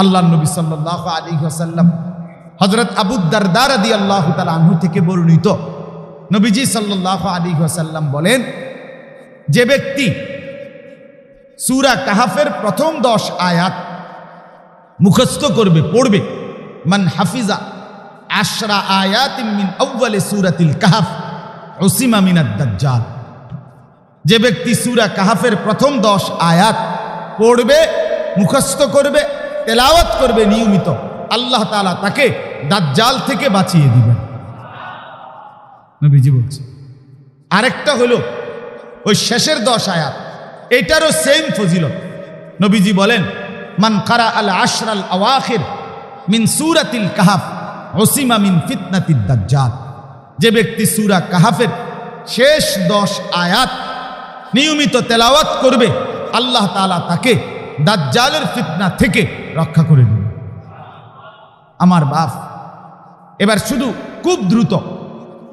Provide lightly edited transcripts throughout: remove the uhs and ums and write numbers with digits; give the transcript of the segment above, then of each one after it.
আল্লাহ নবী সাল্লাল্লাহু আলাইহি ওয়াসাল্লাম হযরত আবু দারদা রাদিয়াল্লাহু তাআলা আনহু থেকে বর্ণিত, নবীজি সাল্লাল্লাহু আলাইহি ওয়াসাল্লাম বলেন, যে ব্যক্তি সূরা কাহাফের প্রথম 10 আয়াত মুখস্থ করবে, পড়বে, মান হাফিজা 10 আয়াতিন মিন আউয়ালি সূরাতিল কাহাফ উসিমা মিনাদ দাজ্জাল। যে ব্যক্তি সূরা কাহাফের প্রথম 10 আয়াত পড়বে, মুখস্থ করবে, তেলাওয়াত করবে নিয়মিত, আল্লাহ তাআলা তাকে দাজ্জাল থেকে বাঁচিয়ে দিবেন। নবীজি বলছে। আরেকটা হলো ওই শেষের 10 আয়াত, এটারও সেম ফজিলত। নবীজি বলেন, মান কারা আল আশরাল আওয়াখির মিন সূরাতিল কাহাফ উসিমা মিন ফিতনাতিদ দাজ্জাল। যে ব্যক্তি সূরা কাহাফের শেষ 10 আয়াত নিয়মিত তেলাওয়াত করবে, আল্লাহ তাআলা তাকে দাজ্জালের ফিতনা থেকে রক্ষা করে দিবেন। আমার বাপ, এবার শুধু খুব দ্রুত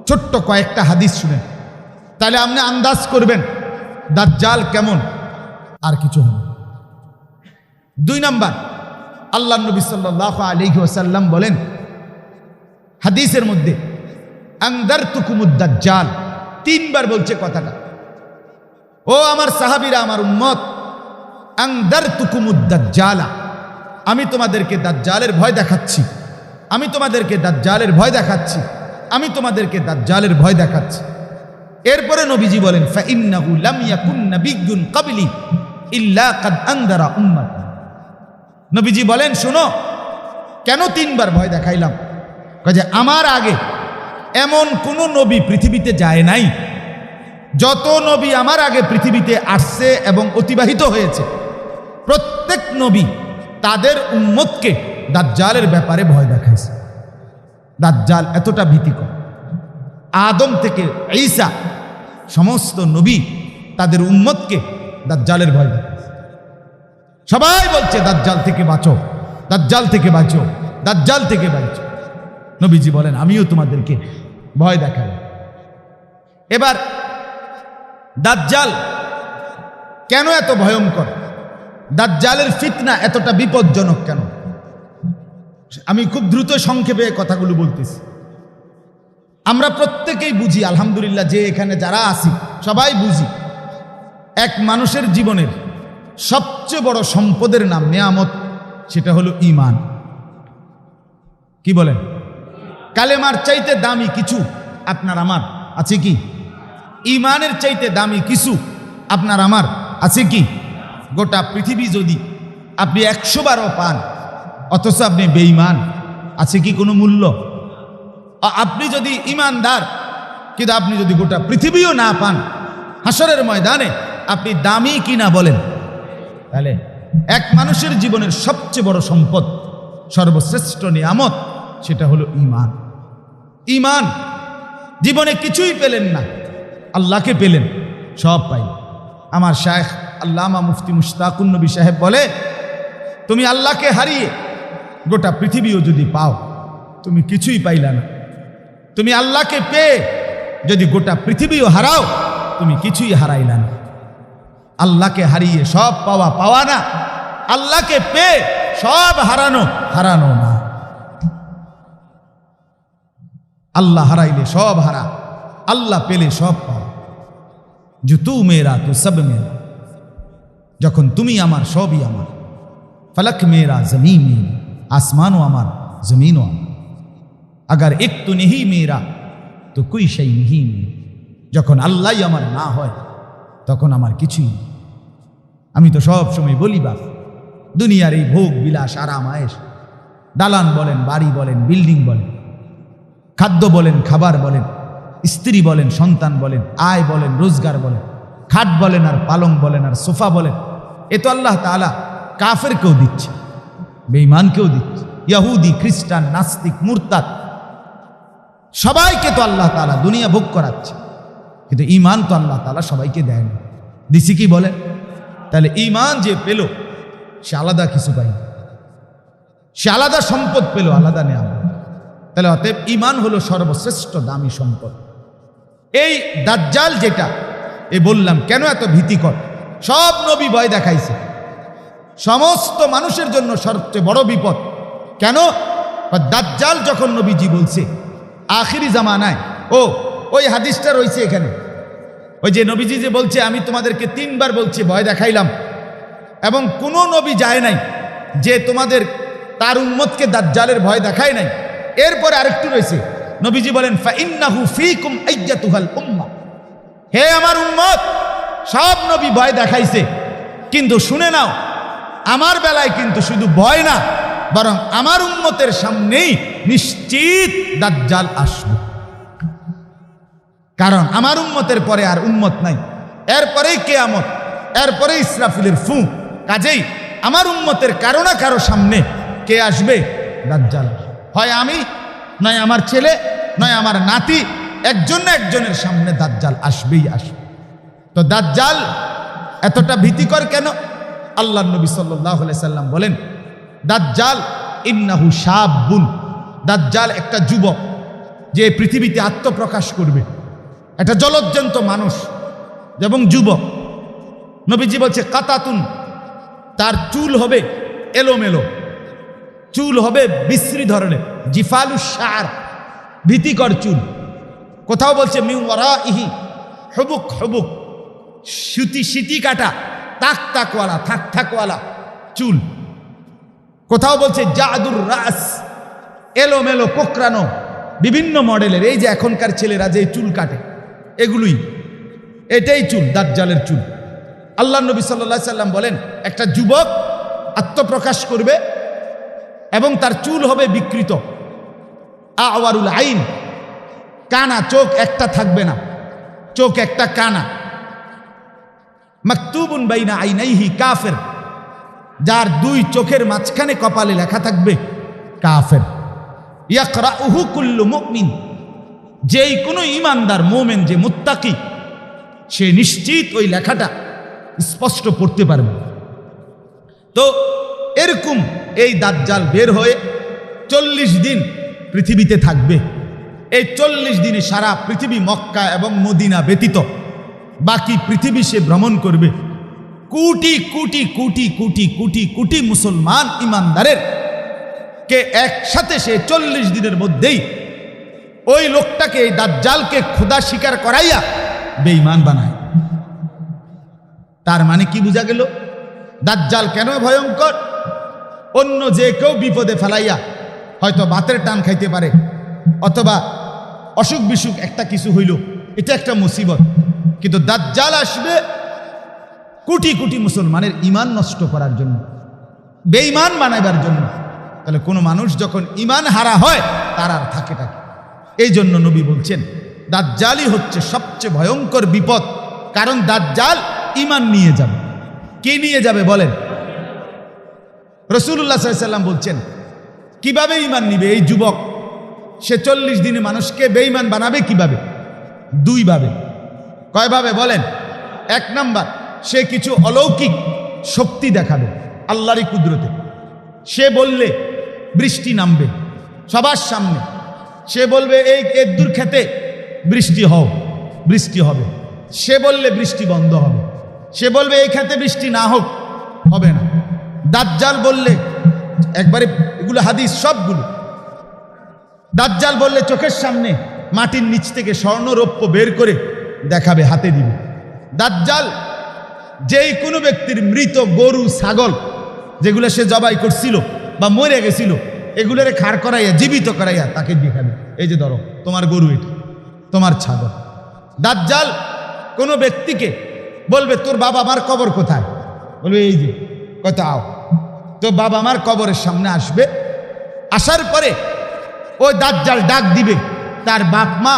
ছোট্ট কয়েকটা হাদিস শুনেন, তাহলে আপনি আন্দাজ করবেন দাজ্জাল কেমন, আর কিছু হবে। 2 নাম্বার, আল্লাহ নবী সাল্লাল্লাহু আলাইহি ওয়াসাল্লাম বলেন হাদিসের মধ্যে, আনদারতুকুমুদ দাজ্জাল, 3 বার বলছে কথাটা। ও আমার সাহাবীরা, আমার উম্মত, আনদারতুকুমুদ দাজ্জালা, আমি তোমাদেরকে দাজ্জালের ভয় দেখাচ্ছি, আমি তোমাদেরকে দাজ্জালের ভয় দেখাচ্ছি, আমি তোমাদেরকে দাজ্জালের ভয় দেখাচ্ছি। এরপরে নবীজি বলেন, ফাইন্নাহু লাম ইয়াকুন নাবিয়্যুন ক্বাবলি ইল্লা কাদ আনদারা উম্মাতি। নবীজি বলেন, শোনো, কেন 3 বার ভয় দেখাইলাম? কাজে আমার আগে এমন কোন নবী পৃথিবীতে যায় নাই, যত নবী আমার আগে পৃথিবীতে আসছে এবং অতিবাহিত হয়েছে, প্রত্যেক নবী তাদের উম্মতকে দাজ্জালের ব্যাপারে ভয় দেখাইছে। দাজ্জাল এতটা ভীতিকর। আদম থেকে ঈসা সমস্ত নবী তাদের উম্মতকে দাজ্জালের ভয় দেখাইছে। সবাই বলছে দাজ্জাল থেকে বাঁচো, দাজ্জাল থেকে বাঁচো, দাজ্জাল থেকে বাঁচো। নবীজি বলেন, আমিও তোমাদেরকে ভয় দেখাই। এবার দাজ্জাল কেন এত ভয়ঙ্কর? দাজ্জালের ফিতনা এতটা বিপজ্জনক কেন? আমি খুব দ্রুত সংক্ষেপে কথাগুলো বলতেছি। আমরা প্রত্যেকেই বুঝি, আলহামদুলিল্লাহ, যে এখানে যারা আছি সবাই বুঝি, এক মানুষের জীবনের সবচেয়ে বড় সম্পদের নাম, নেয়ামত, সেটা হলো ঈমান। কি বলেন? কালেমার চাইতে দামি কিছু আপনার আমার আছে কি? ঈমানের চাইতে দামি কিছু আপনার আমার আছে কি? গোটা পৃথিবী যদি আপনি 100 বারও পান, অথচ আপনি বেঈমান, আছে কি কোনো মূল্য? আপনি যদি ঈমানদার, কিন্তু আপনি যদি গোটা পৃথিবীও না পান, হাসরের ময়দানে আপনি দামি কিনা বলেন? তাহলে এক মানুষের জীবনের সবচেয়ে বড় সম্পদ, সর্বশ্রেষ্ঠ নিয়ামত, সেটা হলো ঈমান। ঈমান, জীবনে কিছুই পেলেন না, আল্লাহকে পেলেন, সব পাই। আমার শায়েখ আল্লামা মুফতি মুশতাকুন নবী সাহেব বলে, তুমি আল্লাহকে হারিয়ে গোটা পৃথিবীও যদি পাও, তুমি কিছুই পাইলা না। তুমি আল্লাহকে পেয়ে যদি গোটা পৃথিবীও হারাও, তুমি কিছুই হারাইলা না। আল্লাহকে হারিয়ে সব পাওয়া পাওয়া না, আল্লাহকে পেয়ে সব হারানো হারানো না। আল্লাহ হারাইলে সব হারা, আল্লাহ পেলে সব পাওয়া। যে তু মেরা তু সব মেরা, যখন তুমি আমার, সবই আমার। ফলক মেরা জমিন মেরা, আসমানও আমার, জমিনও আমার। अगर एक तो नहीं मेरा तो कोई शई नहीं मेरा। যখন আল্লাহ আমার না হয়, তখন আমার কিছুই নেই। আমি তো সব সময় বলি, বাপ, দুনিয়ার এই ভোগ বিলাস, আরাম আয়েশ, দালান বলেন, বাড়ি বলেন, বিল্ডিং বলেন, খাদ্য বলেন, খাবার বলেন, স্ত্রী বলেন, সন্তান বলেন, আয় বলেন, রোজগার বলেন, খাট বলেন আর পালং বলেন আর সোফা বলেন, এ তো আল্লাহ তাআলা কাফেরকেও দিচ্ছে, বেঈমানকেও দিচ্ছে, ইহুদি, খ্রিস্টান, নাস্তিক, মুরতাদ, সবাইকে তো আল্লাহ তাআলা দুনিয়া ভোগ করাচ্ছে। কিন্তু ঈমান তো আল্লাহ তাআলা সবাইকে দেয় না, দিছি কি বলেন? তাহলে ঈমান যে পেল, সে আলাদা কিছু পাই, সে আলাদা সম্পদ পেল, আলাদা নেয়ামত। তাহলে অতএব ঈমান হলো সর্বশ্রেষ্ঠ দামি সম্পদ। এই দাজ্জাল যেটা বললাম, কেন এত ভীতিকর? সব নবী ভয় দেখাইছে, সমস্ত মানুষের জন্য সবচেয়ে বড় বিপদ। কেন? দাজ্জাল যখন নবীজি বলছে আখিরি জামানায়, ওই হাদিসটা রয়েছে এখানে, ওই যে নবীজি যে বলছে আমি তোমাদেরকে 3 বার বলছি ভয় দেখাইলাম, এবং কোনো নবী যায় নাই যে তোমাদের তার উম্মতকে দাজ্জালের ভয় দেখায় নাই। এরপরে আরেকটু রয়েছে, নবীজি বলেন ফাইন্নাহু ফীকুম আইয়াতুহাল উম্মাহ, হে আমার উম্মত, সব নবী ভয় দেখাইছে, কিন্তু শুনে নাও আমার বেলায় কিন্তু শুধু ভয় না, বরং আমার উম্মতের সামনেই নিশ্চিত দাজ্জাল আসবে। কারণ আমার উম্মতের পরে আর উম্মত নাই, এরপরেই কিয়ামত, এরপরে ইসরাফিলের ফু। কাজেই আমার উম্মতের কারো না কারো সামনে কে আসবে? দাজ্জাল। হয় আমি, নয় আমার ছেলে, নয় আমার নাতি, একজন না একজনের সামনে দাজ্জাল আসবেই আসবে। তো দাজ্জাল এতটা ভীতিকর কেন? আল্লাহর নবী সাল্লাল্লাহু আলাইহি সাল্লাম বলেন দাজ্জাল ইন্নাহু শাবুন, দাজ্জাল একটা যুবক যে পৃথিবীতে আত্মপ্রকাশ করবে, একটা জলজ্জন্ত মানুষ এবং যুবক। নবীজি বলছে কাতাতুন, তার চুল হবে এলোমেলো, চুল হবে বিশ্রী ধরনের, জিফালুশ শার, ভীতিকর চুল। কোথাও বলছে মিন ওয়ারাইহি হুবুক হুবুক, সিটি কাটা, তাক তাকওয়ালা, থাক থাকওয়ালা চুল। কোথাও বলছে জাদুর রাস, এলোমেলো কোকড়ানো বিভিন্ন মডেলের, এই যে এখনকার ছেলেরা যে চুল কাটে এগুলোই, এটাই চুল, দাজ্জালের চুল। আল্লাহ নবী সাল্লাল্লাহু আলাইহি সাল্লাম বলেন একটা যুবক আত্মপ্রকাশ করবে এবং তার চুল হবে বিকৃত, আওয়ারুল আইন, কানা, চোখ একটা থাকবে না, চোখ একটা কানা, মাকতুবুন বাইনা আইনাইহি কাফের, যার 2 চোখের মাঝখানে কপালে লেখা থাকবে কাফের। ইয়াকরাউহু কুল্লু মুমিন, যেই কোনো ইমানদার মোমেন যে মুত্তাকি, সে নিশ্চিত ওই লেখাটা স্পষ্ট পড়তে পারবে। তো এরকম এই দাজ্জাল বের হয়ে 40 দিন পৃথিবীতে থাকবে। এই 40 দিনে সারা পৃথিবী মক্কা এবং মদিনা ব্যতীত বাকি পৃথিবী সে ভ্রমণ করবে। কোটি কোটি কোটি কোটি কোটি কোটি মুসলমান ইমানদারের কে একসাথে সে 40 দিনের মধ্যেই ওই লোকটাকে, এই দাজ্জালকে খোদা স্বীকার করাইয়া বেঈমান বানায়। তার মানে কি বোঝা গেল? দাজ্জাল কেন ভয়ঙ্কর? অন্য যে কেউ বিপদে ফেলাইয়া হয়তো ভাতের টান খাইতে পারে, অথবা অসুখ বিসুখ একটা কিছু হইল, এটা একটা মুসিবত, কিন্তু দাজ্জাল আসবে কোটি কোটি মুসলমানের ঈমান নষ্ট করার জন্য, বেঈমান বানাইবার জন্য। তাহলে কোনো মানুষ যখন ঈমান হারা হয় তার আর থাকে। এই জন্য নবী বলছেন দাজ্জালই হচ্ছে সবচেয়ে ভয়ঙ্কর বিপদ, কারণ দাজ্জাল ঈমান নিয়ে যাবে। কে নিয়ে যাবে বলেন? রাসূলুল্লাহ সাল্লাল্লাহু আলাইহি ওয়াসাল্লাম বলছেন কিভাবে ঈমান নিবে এই যুবক? সে 40 দিনে মানুষকে বেঈমান বানাবে কিভাবে? 2 ভাবে। কয়ভাবে বলেন? 1 নাম্বার, সে কিছু অলৌকিক শক্তি দেখাবে আল্লাহরই কুদরতে। সে বললে বৃষ্টি নামবে সবার সামনে, সে বলবে এই এদ্দুর খেতে বৃষ্টি হও, বৃষ্টি হবে। সে বললে বৃষ্টি বন্ধ হবে, সে বলবে এই খেতে বৃষ্টি না হোক, হবে না। দাজ্জাল বললে, একবারে এগুলো হাদিস সবগুলো, দাজ্জাল বললে চোখের সামনে মাটির নিচ থেকে স্বর্ণ রৌপ্য বের করে দেখাবে, হাতে দিবে। দাজ্জাল যেই কোনো ব্যক্তির মৃত গরু ছাগল যেগুলো সে জবাই করছিল বা মরে গেছিল, এগুলোরে খাড় করাইয়া জীবিত করাইয়া তাকে দেখাবে, এই যে ধরো তোমার গরু, এটা তোমার ছাগল। দাজ্জাল কোনো ব্যক্তিকে বলবে তোর বাবা মার কবর কোথায়? বলবে এই যে, কোথাও। তো বাবা মার কবরের সামনে আসবে, আসার পরে ওই দাজ্জাল ডাক দিবে তার বাপ মা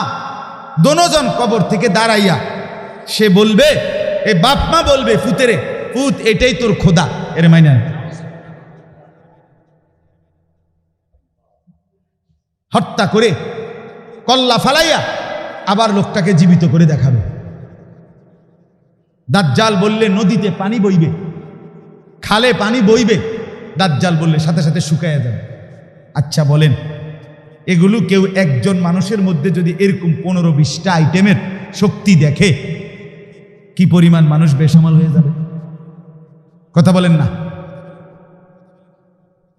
দোনোজন কবর থেকে দাঁড়াইয়া, সে বলবে, এই বাপ মা বলবে ফুতেরে, ফুত এটাই তোর খোদা, এর মাইনা। হত্যা করে কল্লা ফালাইয়া আবার লোকটাকে জীবিত করে দেখাবে। দাজ্জাল বললে নদীতে পানি বইবে, খালে পানি বইবে, দাজ্জাল বললে সাথে সাথে শুকাইয়া যাবে। আচ্ছা বলেন, এগুলো কেউ একজন মানুষের মধ্যে যদি এরকম 15-20টা আইটেমের শক্তি দেখে, কি পরিমাণ মানুষ বেসামাল হয়ে যাবে? কথা বলেন না?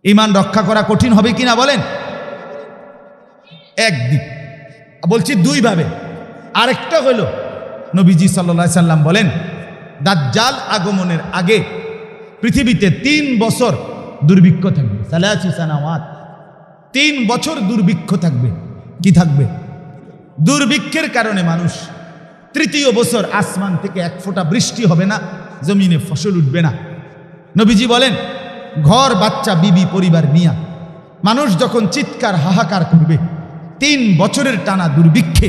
ঈমান রক্ষা করা কঠিন হবে কিনা বলেন? একদিক বলছি দুইভাবে। আরেকটা হলো নবীজি সাল্লাল্লাহু আলাইহি সাল্লাম বলেন, দাজ্জাল আগমনের আগে পৃথিবীতে 3 বছর দুর্ভিক্ষ থাকবে। সালাসু সানাওয়াত, 3 বছর দুর্ভিক্ষ থাকবে। কি থাকবে? দুর্ভিক্ষের কারণে মানুষ, 3য় বছর আসমান থেকে 1 ফোঁটা বৃষ্টি হবে না, জমিনে ফসল উঠবে না। নবীজি বলেন, ঘর বাচ্চা বিবি পরিবার নিয়া মানুষ যখন চিৎকার হাহাকার করবে 3 বছরের টানা দুর্ভিক্ষে,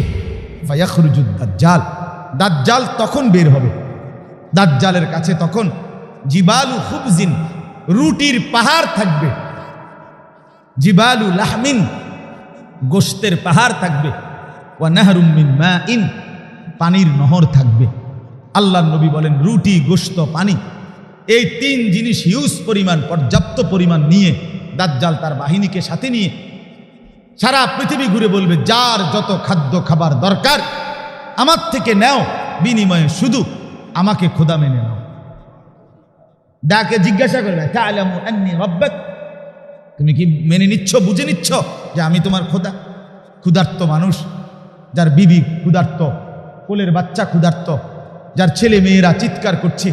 ফায়াখরুজুদ দাজ্জাল, দাজ্জাল তখন বের হবে। দাজ্জালের কাছে তখন জিবালু খুবজিন, রুটির পাহাড় থাকবে, জিবালু লাহমিন, গোশতের পাহাড় থাকবে, ওয়া নাহরুম মিন মাইন, পানির নহর থাকবে। আল্লাহর নবী বলেন, রুটি, গোশত, পানি, এই 3 জিনিস হিউজ পরিমাণ, পর্যাপ্ত পরিমাণ নিয়ে দাজ্জাল তার বাহিনীকে সাথে নিয়ে সারা পৃথিবী ঘুরে বলবে, যার যত খাদ্য খাবার দরকার আমার থেকে নাও, বিনিময়ে শুধু আমাকে খোদা মেনে নাও। ডাকে জিজ্ঞাসা করবে, তা'লামু আন্নী রাব্বাক, তুমি কি মেনে নিচ্ছ, বুঝে নিচ্ছ যে আমি তোমার খোদা? ক্ষুধার্ত মানুষ, যার বিবি ক্ষুধার্ত, কোলের বাচ্চা ক্ষুধার্ত, যার ছেলে মেয়েরা চিৎকার করছে,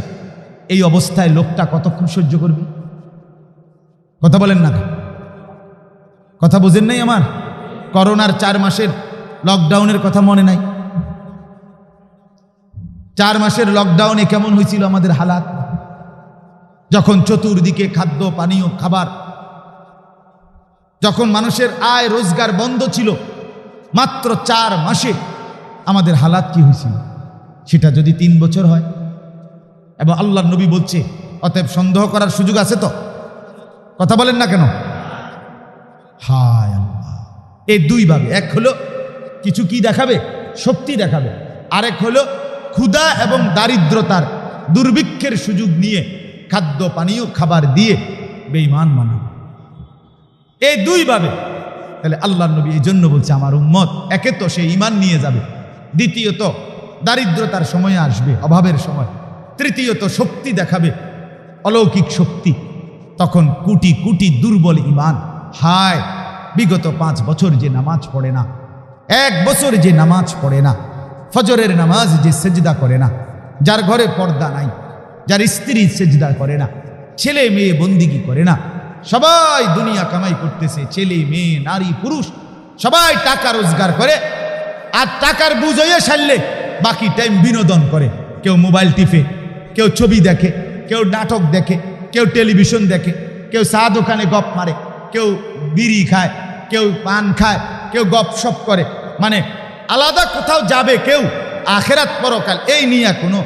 এই অবস্থায় লোকটা কতক্ষণ সহ্য করবে? কথা বলেন না, কথা বোঝেন নাই আমার? করোনার 4 মাসের লকডাউনের কথা মনে নাই? 4 মাসের লকডাউনে কেমন হয়েছিল আমাদের হালাত, যখন চতুর্দিকে খাদ্য পানীয় খাবার, যখন মানুষের আয় রোজগার বন্ধ ছিল, মাত্র 4 মাসে আমাদের হালাত কি হয়েছিল? সেটা যদি 3 বছর হয়, এবং আল্লাহর নবী বলছে, অতএব সন্দেহ করার সুযোগ আছে তো? কথা বলেন না কেন? হায় আল্লাহ! এই 2 ভাবে, এক হলো কিছু কি দেখাবে, শক্তি দেখাবে, আরেক হলো ক্ষুধা এবং দারিদ্রতার দুর্ভিক্ষের সুযোগ নিয়ে খাদ্য পানীয় খাবার দিয়ে বেঈমান বানাবে। এই 2 ভাবে। তাহলে আল্লাহর নবী এই জন্য বলছে, আমার উম্মত, একে তো সে ঈমান নিয়ে যাবে, দ্বিতীয়ত দারিদ্রতার সময় আসবে, অভাবের সময়, তৃতীয়ত শক্তি দেখাবে, অলৌকিক শক্তি, তখন কোটি কোটি দুর্বল ঈমান, হায় বিগত 5 বছর যে নামাজ পড়ে না, 1 বছর যে নামাজ পড়ে না, ফজরের নামাজ যে সেজদা করে না, যার ঘরে পর্দা নাই, যার স্ত্রী সেজদা করে না, ছেলে মেয়ে বন্দিগি করে না, সবাই দুনিয়া কামাই করতেছে, ছেলে মেয়ে নারী পুরুষ সবাই টাকা রোজগার করে, আর টাকার বুঝ হয়ে সারলে বাকি টাইম বিনোদন করে। কেউ মোবাইল টিপে, কেউ ছবি দেখে, কেউ নাটক দেখে, কেউ টেলিভিশন দেখে, কেউ চা দোকানে গপ মারে, কেউ বিড়ি খায়, কেউ পান খায়, কেউ গপসপ করে, মানে আলাদা কোথাও যাবে কেউ, আখেরাত পরকাল এই নিয়ে কোনো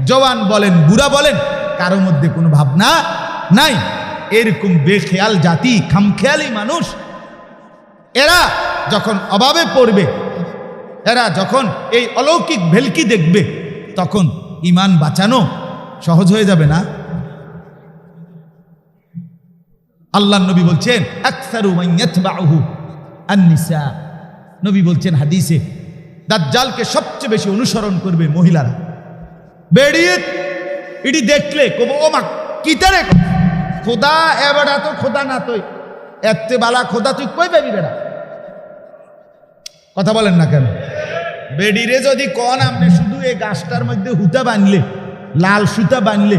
জওয়ান বলেন বুড়া বলেন কারো মধ্যে কোনো ভাবনা নাই। এরকম বেখেয়াল জাতি, খামখেয়ালি মানুষ, এরা যখন অভাবে পড়বে, এরা যখন এই অলৌকিক ভেলকি দেখবে, তখন ঈমান বাঁচানো সহজ হয়ে যাবে না? আল্লাহর নবী বলছেন, আকসারু মান ইয়াতবাউহু আন-নিসা, নবী বলছেন হাদিসে, দাজ্জালকে সবচেয়ে বেশি অনুসরণ করবে মহিলারা। বেড়িয়ে এটি দেখলে কব, ও মা কিতারে খোদা, এবারে তো খোদা না, তুই এতে বালা খোদা তুই কই পাবি বেড়া? কথা বলেন না কেন? বেডিরে যদি কন আপনি শুধু এই গাছটার মধ্যে হুতা বানলে, লাল সুতা বানলে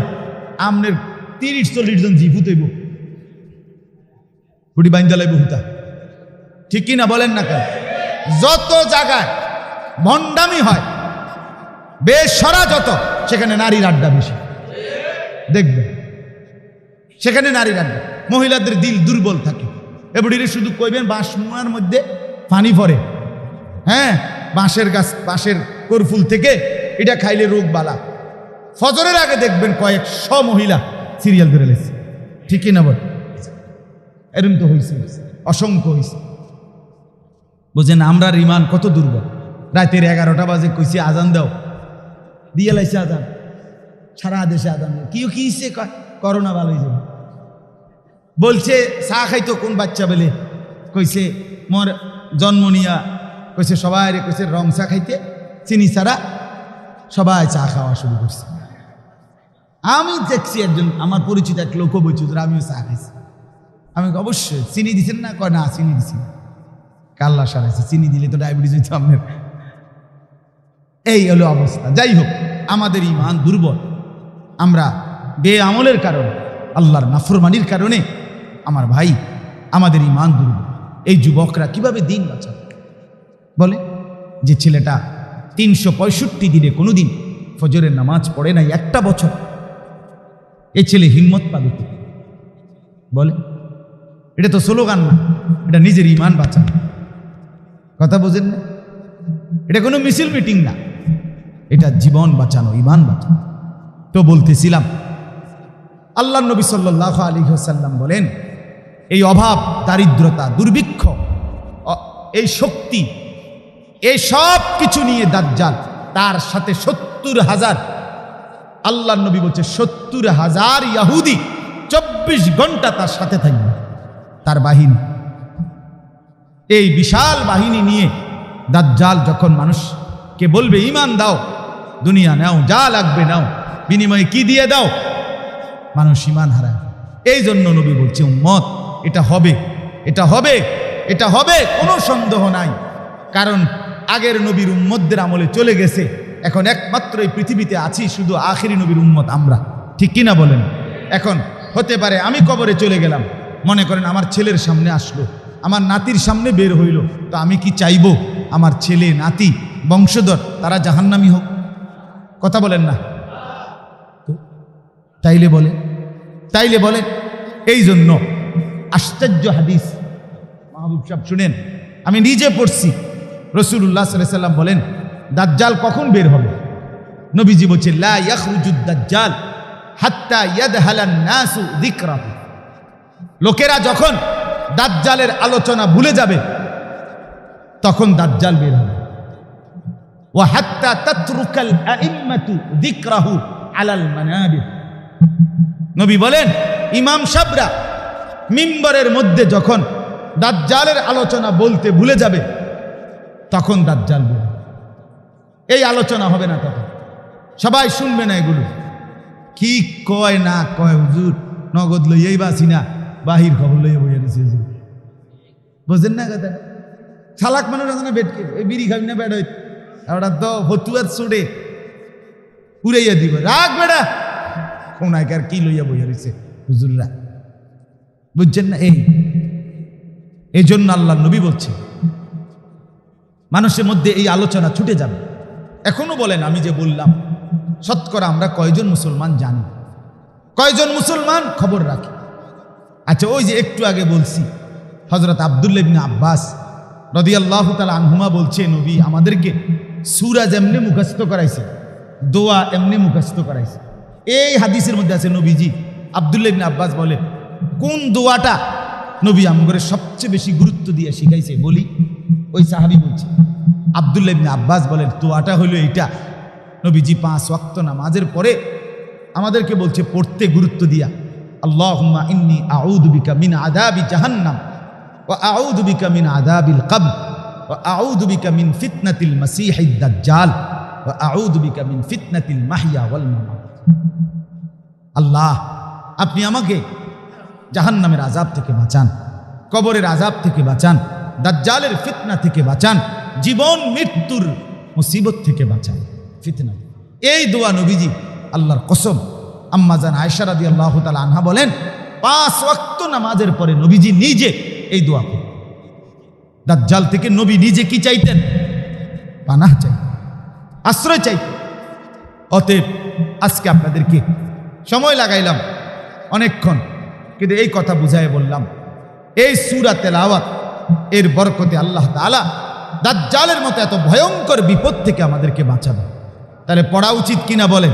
আপনার 30-40 জন জিভুত হইব, হুটি বান্ধা লাগবে হুতা, ঠিক কিনা বলেন না কেন? যত জায়গায় ভণ্ডামি হয়, বেসরা যত, সেখানে নারীর আড্ডা বেশি দেখবে, সেখানে নারীর আড্ডা। মহিলাদের দিল দুর্বল থাকে, এবারে শুধু কইবেন বাঁশ মুয়ার মধ্যে পানি পড়ে, হ্যাঁ বাঁশের গাছ, বাঁশের করফুল থেকে এটা খাইলে রোগ বালা। ফজরের আগে দেখবেন কয়েকশো মহিলা সিরিয়াল ধরে লেছে, ঠিক কিনা বল? এরকম তো হয়েছে, অসংখ্য হয়েছে। বুঝেন আমরার ঈমান কত দুর্বল। রাতের 11টা বাজে কইছি আজান দাও, দিয়ে লাইছে আজান, সারা দেশে আজান, কি কিছে করোনা ভালো হয়ে যাবে বলছে। চা খাইতো কোন বাচ্চা বেলে, কইছে মোর জন্ম নিয়া, কইছে সবাই কইছে রং চা খাইতে, চিনি ছাড়া সবাই চা খাওয়া শুরু করছে। আমি দেখছি একজন আমার পরিচিত এক লোক বলছি, আমিও চা খাইছি। আমি অবশ্যই চিনি দিছেন না? কয় না, চিনি দিছি। কাল্লা সারাইছে, চিনি দিলে তো ডায়াবেটিস হইতো আপনার। এই হলো অবস্থা। যাই হোক, আমাদের ঈমান দুর্বল। আমরা বেআমলের কারণে, আল্লাহর নাফরমানির কারণে আমার ভাই আমাদের ঈমান দুর্বল। এই যুবকরা কিভাবে দিন বাঁচাবে? বলে যে ছেলেটা 365 দিনে কোনোদিন ফজরের নামাজ পড়ে নাই একটা বছর, এই ছেলে হিম্মত পাবে কি? বলে এটা তো স্লোগান না, এটা নিজের ঈমান বাঁচানো। কথা বোঝেন না? এটা কোনো মিছিল মিটিং না, এটা জীবন বাঁচানো, ঈমান বাঁচানো। তো বলতেছিলাম, আল্লাহ নবী সাল্লাল্লাহু আলাইহি ওয়াসাল্লাম বলেন এই অভাব, দারিদ্রতা, দুর্ভিক্ষ, এই শক্তি, এই সব কিছু নিয়ে দাজ্জাল, তার সাথে 70,000, আল্লাহ নবী বলছে 70,000 ইহুদি 24 ঘন্টা তার সাথে থাকবে, তার বাহিনী। এই বিশাল বাহিনী নিয়ে দাজ্জাল যখন মানুষকে বলবে ঈমান দাও, দুনিয়া নাও, যা লাগবে নাও, বিনিময়ে কি দিয়ে দাও, মানুষ ঈমান হারায়। এই জন্য নবী বলছে উম্মত এটা হবে, এটা হবে, এটা হবে, কোনো সন্দেহ নাই। কারণ আগের নবীর উম্মতদের আমলে চলে গেছে, এখন একমাত্র এই পৃথিবীতে আছি শুধু আখেরি নবীর উম্মত আমরা, ঠিক কিনা বলেন? এখন হতে পারে আমি কবরে চলে গেলাম, মনে করেন আমার ছেলের সামনে আসলো, আমার নাতির সামনে বের হইল, তো আমি কি চাইবো আমার ছেলে, নাতি, বংশধর তারা জাহান্নামী হোক? কথা বলেন না? তাইলে বলে এই জন্য আশ্চর্য হাদিস মাহবুব সাহেব শুনেন, আমি নিজে পড়ছি। রাসূলুল্লাহ সাল্লাল্লাহু আলাইহি ওয়াসাল্লাম বলেন দাজ্জাল কখন বের হবে? নবীজি বলছেন লা ইয়াখরুজুদ দাজ্জাল হাত্তা ইয়াদহালান নাসু যিকরাহু। লোকেরা যখন দাজ্জালের আলোচনা ভুলে যাবে তখন দাজ্জাল বের হবে। ওয়া হাত্তা তাতরুকাল আইম্মাতু যিকরাহু আলাল মানাবির। নবী বলেন ইমাম সাহেবরা মিম্বরের মধ্যে যখন দাজ্জালের আলোচনা বলতে ভুলে যাবে তখন দাজ্জাল বের হবে। এই আলোচনা হবে না, তখন সবাই শুনবে না এগুলো। কি কয় না কয় হুজুর, নগদ লইয়াই বাসি না, বাহির খবর লইয়া বইয়া দিছে হুজুর। বুঝেন না কথা? চালাক মানুষ আছে না, বেটকে এই বিড়ি খাবি না বেড হইত, ওটা তো ফতুয়ার চড়ে উড়াইয়া দিব, রাখ বেড়া কোনাইকার কি লইয়া বইয়া দিছে হুজুররা। বুঝছেন না? এই জন্য আল্লাহ নবী বলছে মানুষের মধ্যে এই আলোচনা ছুটে যাবে। এখনো বলেন আমি যে বললাম, শতকরা আমরা কয়জন মুসলমান জানি, কয়জন মুসলমান খবর রাখি? আচ্ছা, ওই যে একটু আগে বলছি হযরত আব্দুল্লাহ ইবনে আব্বাস রাদিয়াল্লাহু তাআলা আনহুমা বলছে নবী আমাদেরকে সূরা যেমনি মুখস্থ করাইছে, দোয়া এমনি মুখস্থ করাইছে। এই হাদিসের মধ্যে আছে নবীজি, আব্দুল্লাহ ইবনে আব্বাস বলে কোন দোয়াটা নবী আমগরে সবচেয়ে বেশি গুরুত্ব দিয়ে শিখাইছে বলি? ওই সাহাবী বলছে, আব্দুল্লাহ ইবনে আব্বাস বলেন দোয়াটা হলো এইটা, নবীজি 5 ওয়াক্ত নামাজের পরে আমাদেরকে বলছে পড়তে গুরুত্ব দিয়া, আল্লাহুম্মা ইন্নী আউযু বিকা মিন আযাবি জাহান্নাম ওয়া আউযু বিকা মিন আযাবিল কবর ওয়া আউযু বিকা মিন ফিতনাতিল মাসীহিদ দাজ্জাল ওয়া আউযু বিকা মিন ফিতনাতিল মাহইয়া ওয়াল মামাত। আল্লাহ, আপনি আমাকে জাহান্নামের আযাব থেকে বাঁচান, কবরের আযাব থেকে বাঁচান, দাজ্জালের ফিতনা থেকে বাঁচান, জীবন মৃত্যুর মুসিবত থেকে বাঁচান, ফিতনা। এই দোয়া নবীজি, আল্লাহর কসম, আম্মা জান আয়েশা রাদিয়াল্লাহু তাআলা আনহা বলেন 5 ওয়াক্ত নামাজের পরে নবীজি নিজে এই দোয়া করেন। দাজ্জাল থেকে নবী নিজে কি চাইতেন? পানাহ চাইতেন, আশ্রয় চাইতেন। অতএব আজকে আপনাদেরকে সময় লাগাইলাম অনেকক্ষণ, কিন্তু এই কথা বুঝায় বললাম এই সূরা তেলাওয়াত এর বরকতে আল্লাহ তাআলা দাজ্জালের মতো এত ভয়ঙ্কর বিপদ থেকে আমাদেরকে বাঁচাবে। তাহলে পড়া উচিত কিনা বলেন?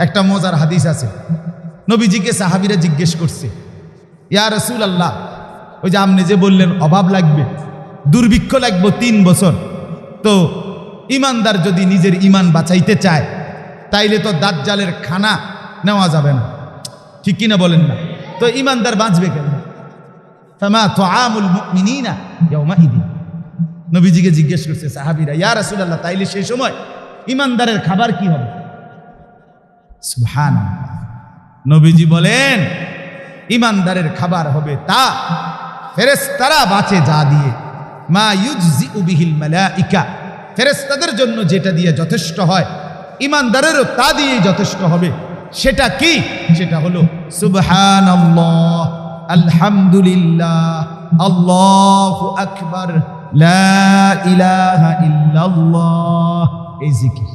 একটা মজার হাদিস আছে, নবীজিকে সাহাবীরা জিজ্ঞেস করছে, ইয়া রাসূলুল্লাহ, ওই যে আপনি যে বললেন অভাব লাগবে, দুর্ভিক্ষ লাগবে 3 বছর, তো ইমানদার যদি নিজের ইমান বাঁচাইতে চায় তাইলে তো দাজ্জালের খানা নেওয়া যাবে না, ঠিক কিনা বলেন না? তো ইমানদার বাঁচবে কেন? ফামা তুআমুল মুমিনিনা ইয়াউমাইদিন। নবীজিকে জিজ্ঞেস করছে সাহাবীরা, ইয়া রাসূলুল্লাহ, তাইলে সেই সময় ইমানদারের খাবার কি হবে? সুবহানাল্লাহ। নবীজি বলেন ইমানদারের খাবার হবে তা ফেরেশতারা বাঁচে যা দিয়ে, মা ইউজজিউ বিহিল মালাইকা, ফেরেশতাদের জন্য যেটা দিয়ে যথেষ্ট হয় ইমানদারেরও তা দিয়েই যথেষ্ট হবে। সেটা কি? সেটা হলো সুবহানাল্লাহ, আলহামদুলিল্লাহ, আল্লাহু আকবার, লা ইলাহা ইল্লাল্লাহ। এই জিকির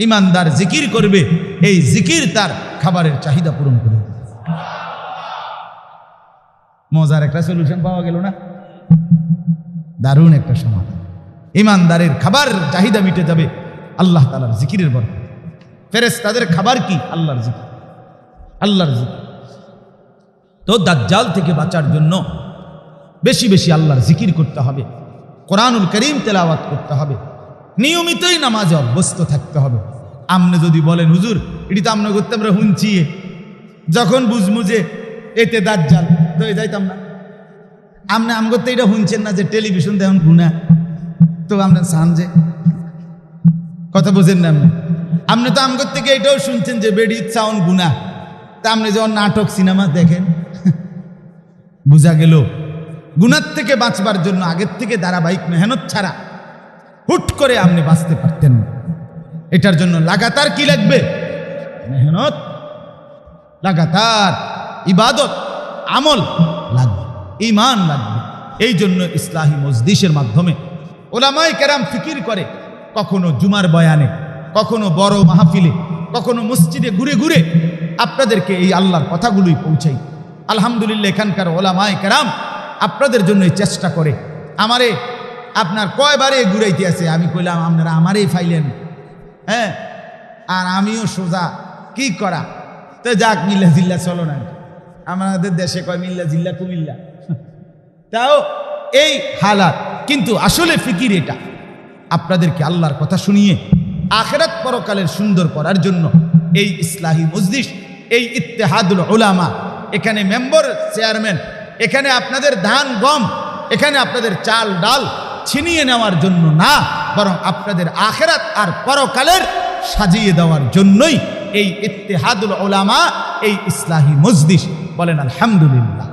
ইমানদার জিকির করবে, এই জিকির তার খাবারের চাহিদা পূরণ করবে। মজার একটা সলিউশন পাওয়া গেল না? দারুণ একটা সমাধান। ইমানদারের খাবার চাহিদা মিটে যাবে আল্লাহ তাআলার জিকিরের বরকতে। ফেরেশতাদের খাবার কি? আল্লাহর জিকির, আল্লাহর জিকির। তো দাজ্জাল থেকে বাঁচার জন্য বেশি বেশি আল্লাহর জিকির করতে হবে, কোরআনুল কারীম তেলাওয়াত করতে হবে, নিয়মিতই নামাজে অভ্যস্ত থাকতে হবে। আপনি যদি বলেন হুজুর এটি তো আমরা করতে আমরা শুনছি, যখন বুঝবো যে এতে দাজ্জাল তো এ যাইতাম না। আপনি আম করতে এটা শুনছেন না যে টেলিভিশন দেখুন গুনাহ, তো আমরা চান যে কথা বোঝেন না। আপনি তো আম করতে গিয়ে এটাও শুনছেন যে বেডি সাউন্ড গুনাহ, তা আপনি যখন নাটক সিনেমা দেখেন বোঝা গেল গুনার থেকে বাঁচবার জন্য আগের থেকে ধারাবাহিক মেহনত ছাড়া হুট করে আপনি বাঁচতে পারতেন না। এটার জন্য লাগাতার কি লাগবে? মেহনত, লাগাতার ইবাদত, আমল লাগবে, ঈমান লাগবে। এই জন্য ইসলাহি মজলিসের মাধ্যমে ওলামায়ে কেরাম ফিকির করে, কখনো জুমার বয়ানে, কখনো বড় মাহফিলে, কখনো মসজিদে ঘুরে ঘুরে আপনাদেরকে এই আল্লাহর কথাগুলোই পৌঁছাই। আলহামদুলিল্লাহ এখানকার ওলামায়ে কেরাম আপনাদের জন্যই চেষ্টা করে। আমারে আপনার কয়বারে ঘুরাইতে আছে, আমি কইলাম আপনারা আমারই ফাইলেন, হ্যাঁ, আর আমিও সোজা কি করা, তো যাক মিল্লা জিল্লা চলো না, আমাদের দেশে কয় মিল্লা জিল্লা কুমিল্লা, তাও এই হালাত। কিন্তু আসলে ফিকির এটা, আপনাদেরকে আল্লাহর কথা শুনিয়ে আখিরাত পরকালের সুন্দর করার জন্য এই ইসলাহি মজলিস, এই ইত্তেহাদুল উলামা, এখানে মেম্বার চেয়ারম্যান, এখানে আপনাদের ধান গম, এখানে আপনাদের চাল ডাল ছিনিয়ে নেওয়ার জন্য না, বরং আপনাদের আখিরাত আর পরকালের সাজিয়ে দেওয়ার জন্যই এই ইত্তেহাদুল উলামা, এই ইসলাহি মজলিস। বলেন আলহামদুলিল্লাহ।